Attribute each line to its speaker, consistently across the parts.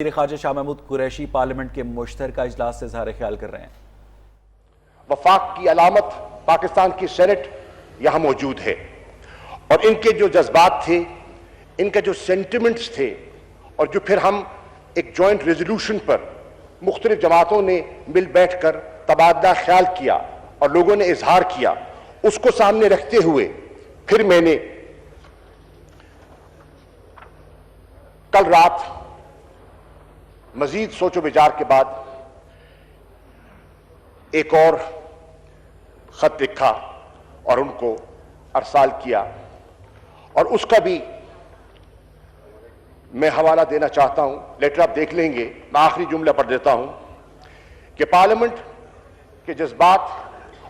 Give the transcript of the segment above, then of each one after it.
Speaker 1: وزیر خارجہ شاہ محمود قریشی پارلیمنٹ کے مشترکہ اجلاس سے اظہار خیال کر رہے ہیں۔
Speaker 2: وفاق کی علامت پاکستان کی سینٹ یہاں موجود ہے اور ان کے جو جذبات تھے، ان کے جو سینٹیمنٹس تھے، اور جو پھر ہم ایک جوائنٹ ریزولوشن پر مختلف جماعتوں نے مل بیٹھ کر تبادلہ خیال کیا اور لوگوں نے اظہار کیا، اس کو سامنے رکھتے ہوئے پھر میں نے کل رات مزید سوچ و بچار کے بعد ایک اور خط لکھا اور ان کو ارسال کیا، اور اس کا بھی میں حوالہ دینا چاہتا ہوں۔ لیٹر آپ دیکھ لیں گے، میں آخری جملہ پڑھ دیتا ہوں کہ پارلیمنٹ کے جذبات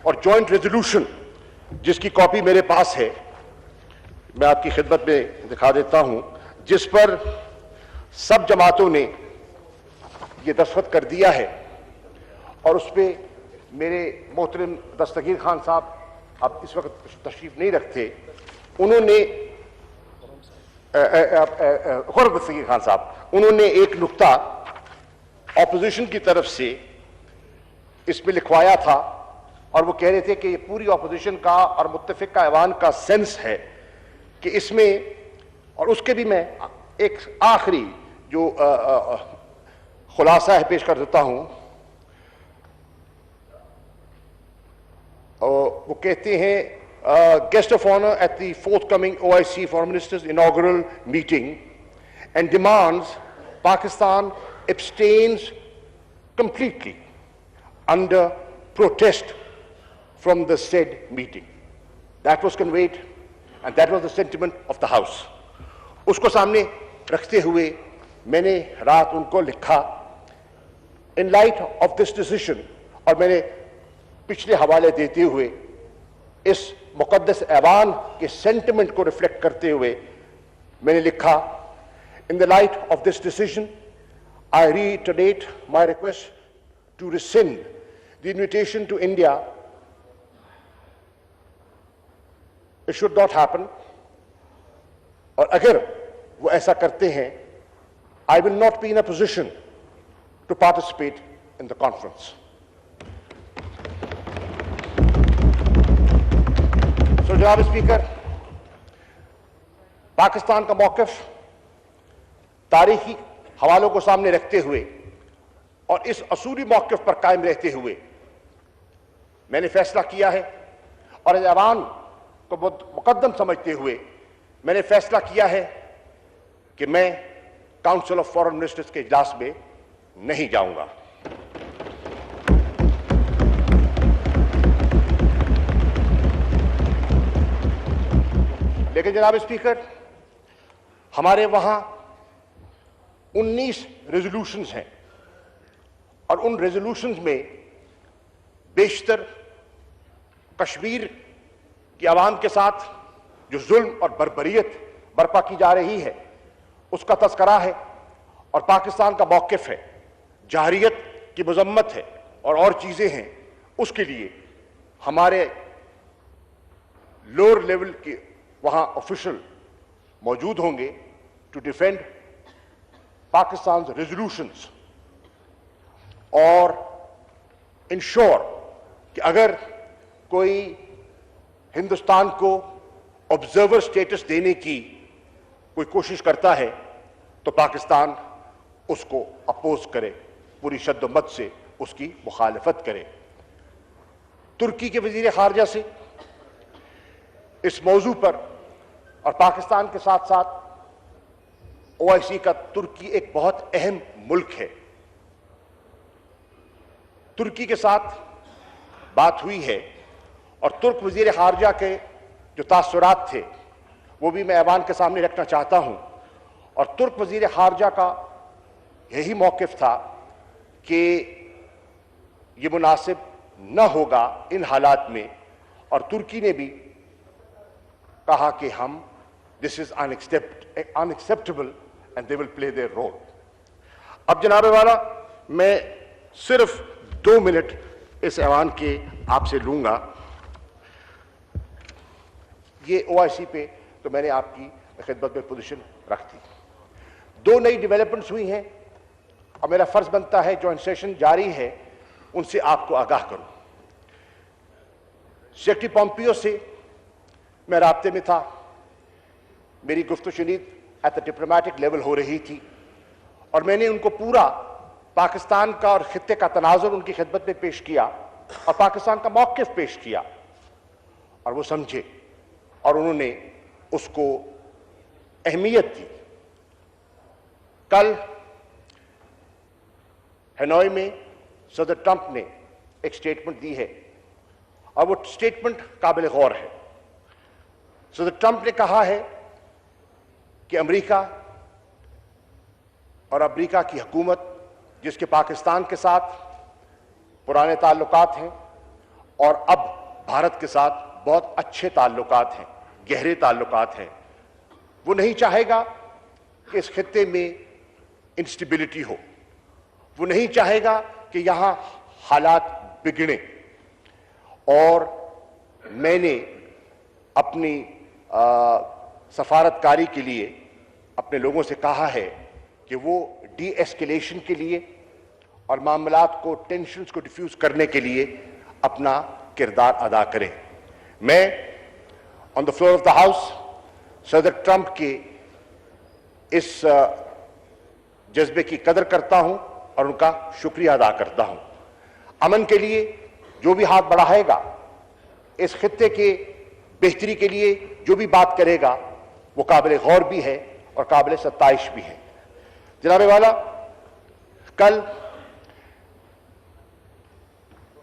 Speaker 2: اور جوائنٹ ریزولوشن جس کی کاپی میرے پاس ہے، میں آپ کی خدمت میں دکھا دیتا ہوں، جس پر سب جماعتوں نے یہ دستخط کر دیا ہے، اور اس پہ میرے محترم دستگیر خان صاحب اب اس وقت تشریف نہیں رکھتے، انہوں نے خورم دستگیر خان صاحب انہوں نے ایک نقطہ اپوزیشن کی طرف سے اس میں لکھوایا تھا، اور وہ کہہ رہے تھے کہ یہ پوری اپوزیشن کا اور متفقہ ایوان کا سینس ہے کہ اس میں، اور اس کے بھی میں ایک آخری جو خلاصہ ہے پیش کر دیتا ہوں۔ وہ کہتے ہیں guest of honor at the forthcoming OIC Foreign Ministers inaugural meeting and demands Pakistan abstains completely under protest from the said meeting. That was conveyed and that was the sentiment of the House. اس کو سامنے رکھتے ہوئے میں نے رات ان کو لکھا in light of this decision، اور میں نے پچھلے حوالے دیتے ہوئے اس مقدس ایوان کے سینٹیمنٹ کو ریفلیکٹ کرتے ہوئے میں نے لکھا in the light of this decision I reiterate my request to rescind the invitation to India. It should not happen. اور اگر وہ ایسا کرتے ہیں I will not be in a position to participate in the conference. تو جناب speaker, Pakistan کا موقف تاریخی حوالوں کو سامنے رکھتے ہوئے اور اس اصولی موقف پر قائم رہتے ہوئے میں نے فیصلہ کیا ہے، اور اس ایوان کو مقدم سمجھتے ہوئے میں نے فیصلہ کیا ہے کہ میں کاؤنسل آف فارن منسٹرز کے اجلاس میں نہیں جاؤں گا۔ لیکن جناب اسپیکر، ہمارے وہاں 19 ریزولوشنز ہیں، اور ان ریزولوشنز میں بیشتر کشمیر کی عوام کے ساتھ جو ظلم اور بربریت برپا کی جا رہی ہے اس کا تذکرہ ہے، اور پاکستان کا موقف ہے، جارحیت کی مذمت ہے، اور چیزیں ہیں۔ اس کے لیے ہمارے لوور لیول کے وہاں آفیشل موجود ہوں گے ٹو ڈیفینڈ پاکستان ریزولوشنز اور انشور کہ اگر کوئی ہندوستان کو آبزرور سٹیٹس دینے کی کوئی کوشش کرتا ہے تو پاکستان اس کو اپوز کرے، پوری شد و مت سے اس کی مخالفت کرے۔ ترکی کے وزیر خارجہ سے اس موضوع پر، اور پاکستان کے ساتھ ساتھ OIC کا ترکی ایک بہت اہم ملک ہے، ترکی کے ساتھ بات ہوئی ہے، اور ترک وزیر خارجہ کے جو تاثرات تھے وہ بھی میں ایوان کے سامنے رکھنا چاہتا ہوں، اور ترک وزیر خارجہ کا یہی موقف تھا کہ یہ مناسب نہ ہوگا ان حالات میں، اور ترکی نے بھی کہا کہ ہم this is unacceptable and they will play their role. اب جناب والا میں صرف 2 منٹ اس ایوان کے آپ سے لوں گا۔ یہ OIC پہ تو میں نے آپ کی خدمت میں پوزیشن رکھ دی۔ 2 نئی ڈیولپمنٹس ہوئی ہیں اور میرا فرض بنتا ہے جوائنٹ سیشن جاری ہے ان سے آپ کو آگاہ کروں. سیکرٹری پومپیو سے میں رابطے میں تھا, میری گفت و شنید ایٹ دا ڈپلومیٹک لیول ہو رہی تھی, اور میں نے ان کو پورا پاکستان کا اور خطے کا تناظر ان کی خدمت میں پیش کیا اور پاکستان کا موقف پیش کیا, اور وہ سمجھے اور انہوں نے اس کو اہمیت دی. کل ہنوئی میں صدر ٹرمپ نے ایک سٹیٹمنٹ دی ہے اور وہ سٹیٹمنٹ قابل غور ہے. صدر ٹرمپ نے کہا ہے کہ امریکہ اور امریکہ کی حکومت جس کے پاکستان کے ساتھ پرانے تعلقات ہیں اور اب بھارت کے ساتھ بہت اچھے تعلقات ہیں, گہرے تعلقات ہیں, وہ نہیں چاہے گا کہ اس خطے میں انسٹیبلٹی ہو, وہ نہیں چاہے گا کہ یہاں حالات بگڑیں. اور میں نے اپنی سفارتکاری کے لیے اپنے لوگوں سے کہا ہے کہ وہ ڈی ایسکیلیشن کے لیے اور معاملات کو ٹینشنز کو ڈیفیوز کرنے کے لیے اپنا کردار ادا کریں. میں on the floor of the house صدر ٹرمپ کے اس جذبے کی قدر کرتا ہوں اور ان کا شکریہ ادا کرتا ہوں. امن کے لیے جو بھی ہاتھ بڑھائے گا, اس خطے کے بہتری کے لیے جو بھی بات کرے گا, وہ قابل غور بھی ہے اور قابل ستائش بھی ہے. جناب والا, کل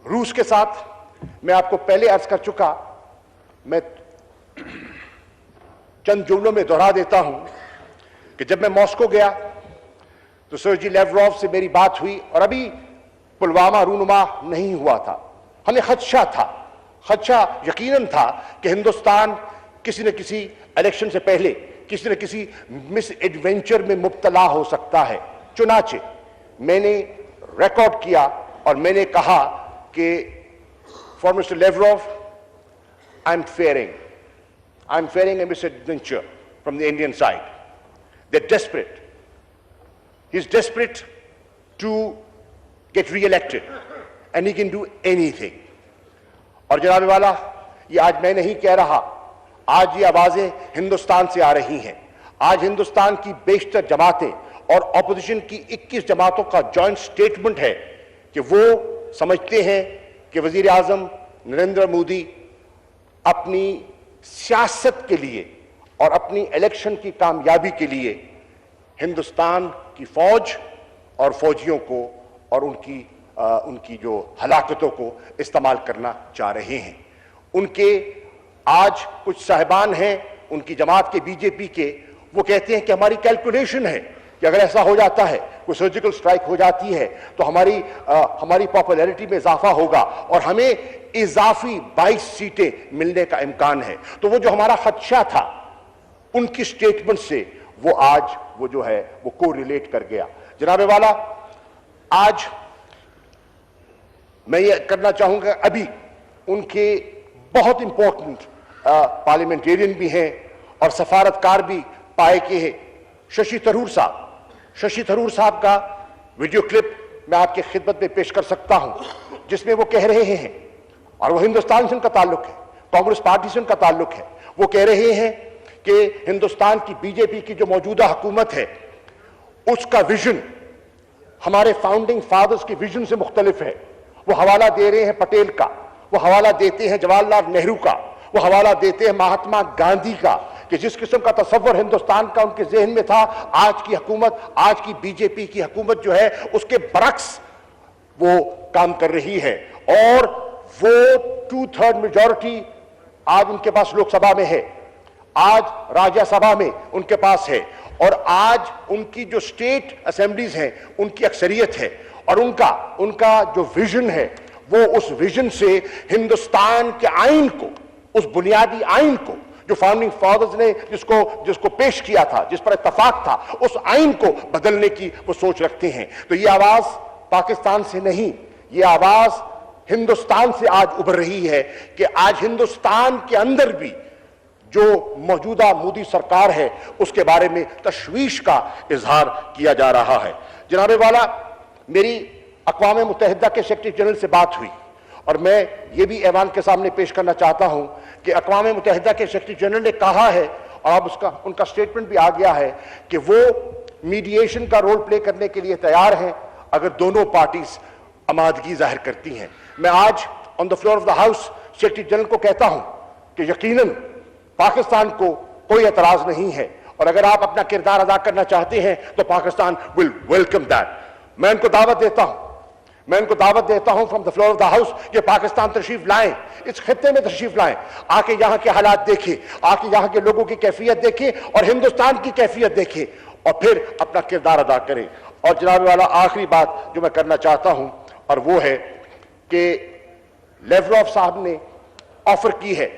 Speaker 2: روس کے ساتھ میں آپ کو پہلے عرض کر چکا, میں چند جملوں میں دہرا دیتا ہوں کہ جب میں ماسکو گیا تو سرجی لیوروف سے میری بات ہوئی اور ابھی پلوامہ رونما نہیں ہوا تھا. ہمیں خدشہ تھا, خدشہ یقیناً تھا کہ ہندوستان کسی نہ کسی الیکشن سے پہلے کسی نہ کسی مس ایڈونچر میں مبتلا ہو سکتا ہے. چنانچہ میں نے ریکارڈ کیا اور میں نے کہا کہ for mister Lavrov I am fearing a misadventure from the Indian side. They are desperate. He is desperate to get re-elected and he can do anything. اور جناب والا, یہ آج میں نہیں کہہ رہا, آج یہ آوازیں ہندوستان سے آ رہی ہیں. آج ہندوستان کی بیشتر جماعتیں اور اپوزیشن کی 21 جماعتوں کا جوائنٹ سٹیٹمنٹ ہے کہ وہ سمجھتے ہیں کہ وزیر اعظم نریندر مودی اپنی سیاست کے لیے اور اپنی الیکشن کی کامیابی کے لیے ہندوستان کی فوج اور فوجیوں کو اور ان کی جو ہلاکتوں کو استعمال کرنا چاہ رہے ہیں. ان کے آج کچھ صاحبان ہیں ان کی جماعت کے بی جے پی کے, وہ کہتے ہیں کہ ہماری کیلکولیشن ہے کہ اگر ایسا ہو جاتا ہے, کوئی سرجیکل سٹرائک ہو جاتی ہے تو ہماری پاپولیرٹی میں اضافہ ہوگا اور ہمیں اضافی 22 سیٹیں ملنے کا امکان ہے. تو وہ جو ہمارا خدشہ تھا ان کی سٹیٹمنٹ سے وہ آج وہ جو ہے وہ کو ریلیٹ کر گیا. جناب والا, آج میں یہ کرنا چاہوں گا, ابھی ان کے بہت امپورٹنٹ پارلیمنٹیرین بھی ہیں اور سفارتکار بھی پائے کے ہیں, ششی تھرور صاحب کا ویڈیو کلپ میں آپ کی خدمت میں پیش کر سکتا ہوں, جس میں وہ کہہ رہے ہیں, اور وہ ہندوستان سے ان کا تعلق ہے, کانگریس پارٹی سے ان کا تعلق ہے, وہ کہہ رہے ہیں کہ ہندوستان کی بی جے پی کی جو موجودہ حکومت ہے اس کا ویژن ہمارے فاؤنڈنگ فادرز کی ویژن سے مختلف ہے. وہ حوالہ دے رہے ہیں پٹیل کا, وہ حوالہ دیتے ہیں جواہر لال نہرو کا, وہ حوالہ دیتے ہیں مہاتما گاندھی کا, کہ جس قسم کا تصور ہندوستان کا ان کے ذہن میں تھا, آج کی حکومت, آج کی بی جے پی کی حکومت جو ہے اس کے برعکس وہ کام کر رہی ہے. اور وہ 2/3 میجورٹی آج ان کے پاس لوک سبھا میں ہے, آج راجیہ سبھا میں ان کے پاس ہے, اور آج ان کی جو اسٹیٹ اسمبلیز ہیں ان کی اکثریت ہے, اور ان کا جو ویژن ہے وہ اس ویژن سے ہندوستان کے آئین کو, اس بنیادی آئین کو جو فاؤنڈنگ فادرز نے جس کو پیش کیا تھا, جس پر اتفاق تھا, اس آئین کو بدلنے کی وہ سوچ رکھتے ہیں. تو یہ آواز پاکستان سے نہیں, یہ آواز ہندوستان سے آج ابھر رہی ہے کہ آج ہندوستان کے اندر بھی جو موجودہ مودی سرکار ہے اس کے بارے میں تشویش کا اظہار کیا جا رہا ہے. جناب والا, میری اقوام متحدہ کے سیکرٹری جنرل سے بات ہوئی اور میں یہ بھی ایوان کے سامنے پیش کرنا چاہتا ہوں کہ اقوام متحدہ کے سیکرٹری جنرل نے کہا ہے اور اب ان کا سٹیٹمنٹ بھی آ گیا ہے کہ وہ میڈییشن کا رول پلے کرنے کے لیے تیار ہیں اگر دونوں پارٹیز آمادگی ظاہر کرتی ہیں. میں آج on the floor of the house secretary general کو کہتا ہوں کہ یقیناً پاکستان کو کوئی اعتراض نہیں ہے اور اگر آپ اپنا کردار ادا کرنا چاہتے ہیں تو پاکستان ول ویلکم دیٹ. میں ان کو دعوت دیتا ہوں from the floor of the house کہ پاکستان تشریف لائیں, اس خطے میں تشریف لائیں, آ کے یہاں کے حالات دیکھیں, آ کے یہاں کے لوگوں کی کیفیت دیکھیں اور ہندوستان کی کیفیت دیکھیں اور پھر اپنا کردار ادا کریں. اور جناب والا آخری بات جو میں کرنا چاہتا ہوں اور وہ ہے کہ لیوروف صاحب نے آفر کی ہے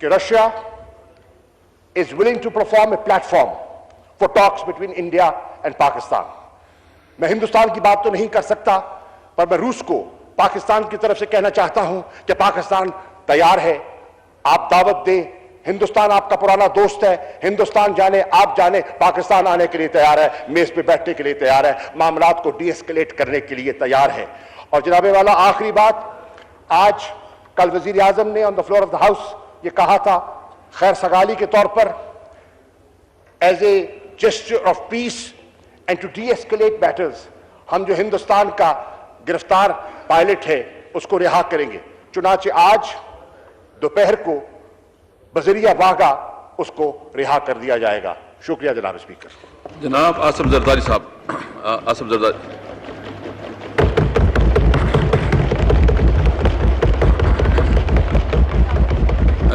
Speaker 2: کہ Russia is willing to perform a platform for talks between India and Pakistan. میں ہندوستان کی بات تو نہیں کر سکتا پر میں روس کو پاکستان کی طرف سے کہنا چاہتا ہوں کہ پاکستان تیار ہے, آپ دعوت دیں, ہندوستان آپ کا پرانا دوست ہے, ہندوستان جانے آپ جانے, پاکستان آنے کے لیے تیار ہے, میز پہ بیٹھنے کے لیے تیار ہے, معاملات کو ڈی ایسکیلیٹ کرنے کے لیے تیار ہے. اور جناب والا آخری بات, آج کل وزیر اعظم نے on the floor of the house یہ کہا تھا خیر سگالی کے طور پر as a gesture of peace and to de-escalate matters ہم جو ہندوستان کا گرفتار پائلٹ ہے اس کو رہا کریں گے. چنانچہ آج دوپہر کو بذریعہ واگا اس کو رہا کر دیا جائے گا. شکریہ جناب اسپیکر.
Speaker 3: جناب آصف زرداری صاحب. آصف زرداری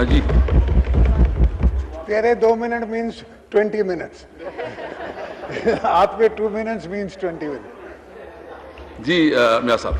Speaker 3: جی.
Speaker 4: تیرے 2 منٹ means 20 minutes. آپ کے 2 minutes means 20 minutes.
Speaker 3: جی میاں صاحب.